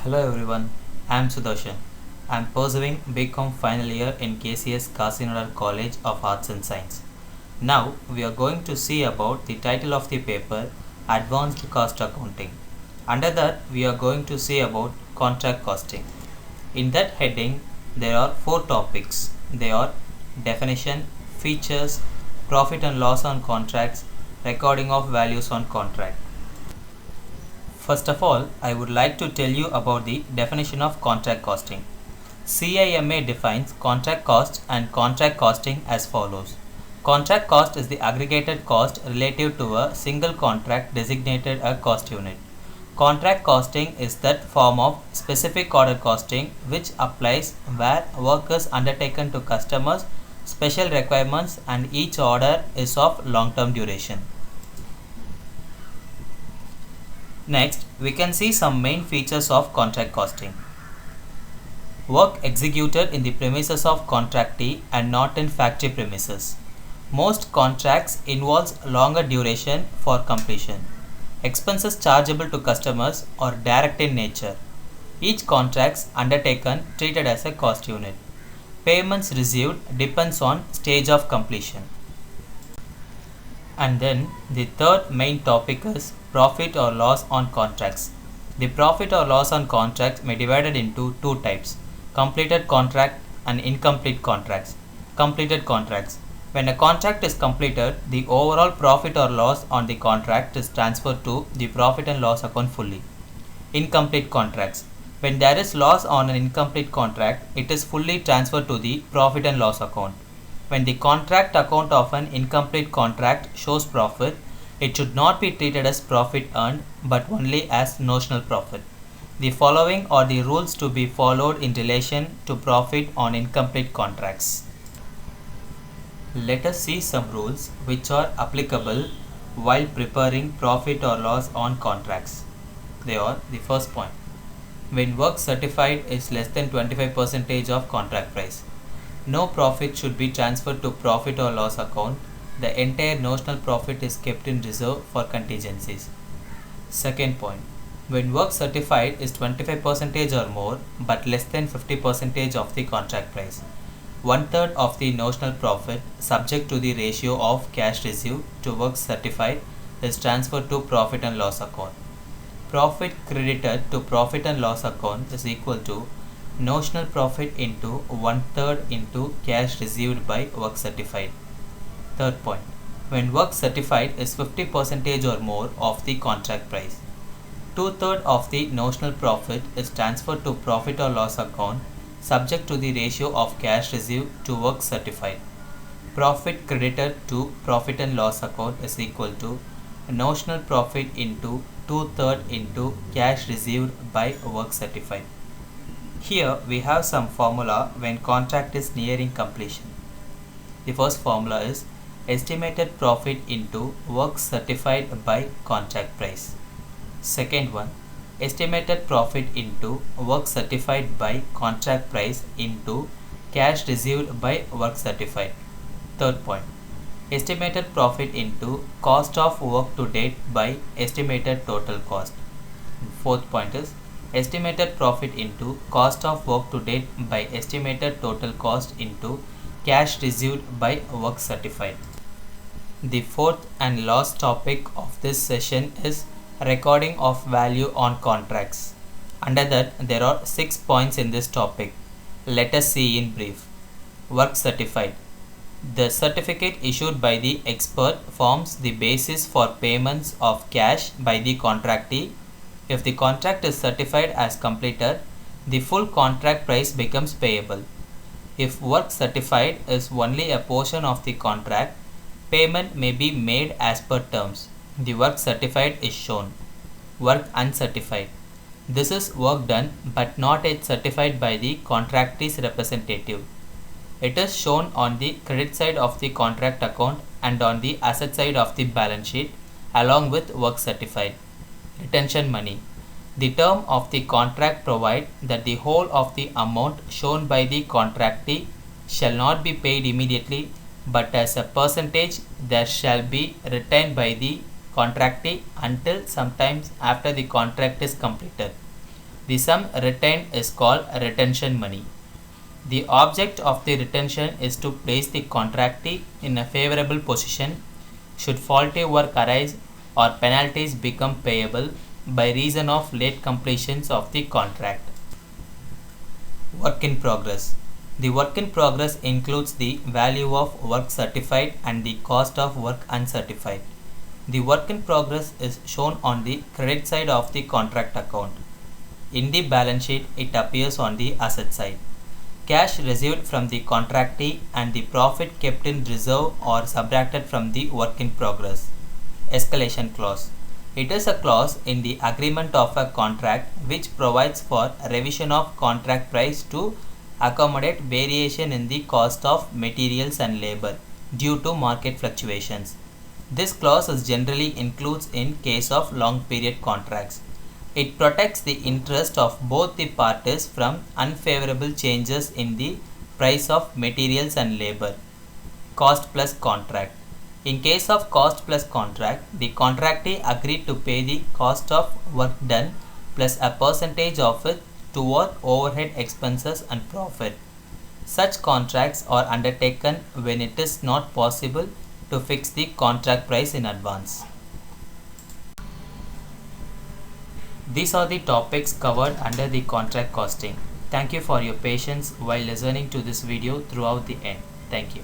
Hello everyone, I am Sudarshan. I am pursuing BCom final year in KCS Kasinadar College of Arts and Science. Now we are going to see about the title of the paper Advanced Cost Accounting. Under that we are going to see about contract costing. In that heading there are four topics. They are definition, features, profit and loss on contracts, recording of values on contract. First of all, I would like to tell you about the definition of contract costing. CIMA defines contract cost and contract costing as follows. Contract cost is the aggregated cost relative to a single contract designated a cost unit. Contract costing is that form of specific order costing which applies where work is undertaken to customers' special requirements and each order is of long-term duration. Next, we can see some main features of contract costing. Work executed in the premises of contractee and not in factory premises. Most contracts involves longer duration for completion. Expenses chargeable to customers are direct in nature. Each contract undertaken treated as a cost unit. Payments received depends on stage of completion. And then the third main topic is profit or loss on contracts. The profit or loss on contracts may be divided into two types: completed contract and incomplete contracts. Completed contracts. When a contract is completed, the overall profit or loss on the contract is transferred to the profit and loss account fully. Incomplete contracts. When there is loss on an incomplete contract, it is fully transferred to the profit and loss account. When the contract account of an incomplete contract shows profit, it should not be treated as profit earned but only as notional profit. The following are the rules to be followed in relation to profit on incomplete contracts. Let us see some rules which are applicable while preparing profit or loss on contracts. They are: the first point, when work certified is less than 25% of contract price, no profit should be transferred to profit or loss account. The entire notional profit is kept in reserve for contingencies. Second point, when work certified is 25% or more but less than 50% of the contract price, one third of the notional profit subject to the ratio of cash received to work certified is transferred to profit and loss account. Profit credited to profit and loss account is equal to notional profit into one third into cash received by work certified. Third point, when work certified is 50% or more of the contract price, two-thirds of the notional profit is transferred to profit or loss account subject to the ratio of cash received to work certified. Profit credited to profit and loss account is equal to notional profit into two-thirds into cash received by work certified. Here we have some formula when contract is nearing completion. The first formula is estimated profit into work certified by contract price. Second one, estimated profit into work certified by contract price into cash received by work certified. Third point, estimated profit into cost of work to date by estimated total cost. Fourth point is estimated profit into cost of work to date by estimated total cost into cash received by work certified. The fourth and last topic of this session is recording of value on contracts. Under that there are 6 points in this topic. Let us see in brief. Work certified. The certificate issued by the expert forms the basis for payments of cash by the contractee. If the contract is certified as completed, the full contract price becomes payable. If work certified is only a portion of the contract, payment may be made as per terms. The work certified is shown. Work uncertified. This is work done but not yet certified by the contractee's representative. It is shown on the credit side of the contract account and on the asset side of the balance sheet along with work certified. Retention money. The term of the contract provides that the whole of the amount shown by the contractee shall not be paid immediately but as a percentage there shall be retained by the contractee until sometimes after the contract is completed. The sum retained is called retention money. The object of the retention is to place the contractee in a favorable position should faulty work arise or penalties become payable by reason of late completions of the contract. Work in progress. The work in progress includes the value of work certified and the cost of work uncertified. The work in progress is shown on the credit side of the contract account. In the balance sheet, it appears on the asset side. Cash received from the contractee and the profit kept in reserve or subtracted from the work in progress. Escalation clause. It is a clause in the agreement of a contract which provides for revision of contract price to accommodate variation in the cost of materials and labor due to market fluctuations. This clause is generally includes in case of long period contracts. It protects the interest of both the parties from unfavorable changes in the price of materials and labor. Cost plus contract. In case of cost plus contract, the contractee agreed to pay the cost of work done plus a percentage of it toward overhead expenses and profit. Such contracts are undertaken when it is not possible to fix the contract price in advance. These are the topics covered under the contract costing. Thank you for your patience while listening to this video throughout the end. Thank you.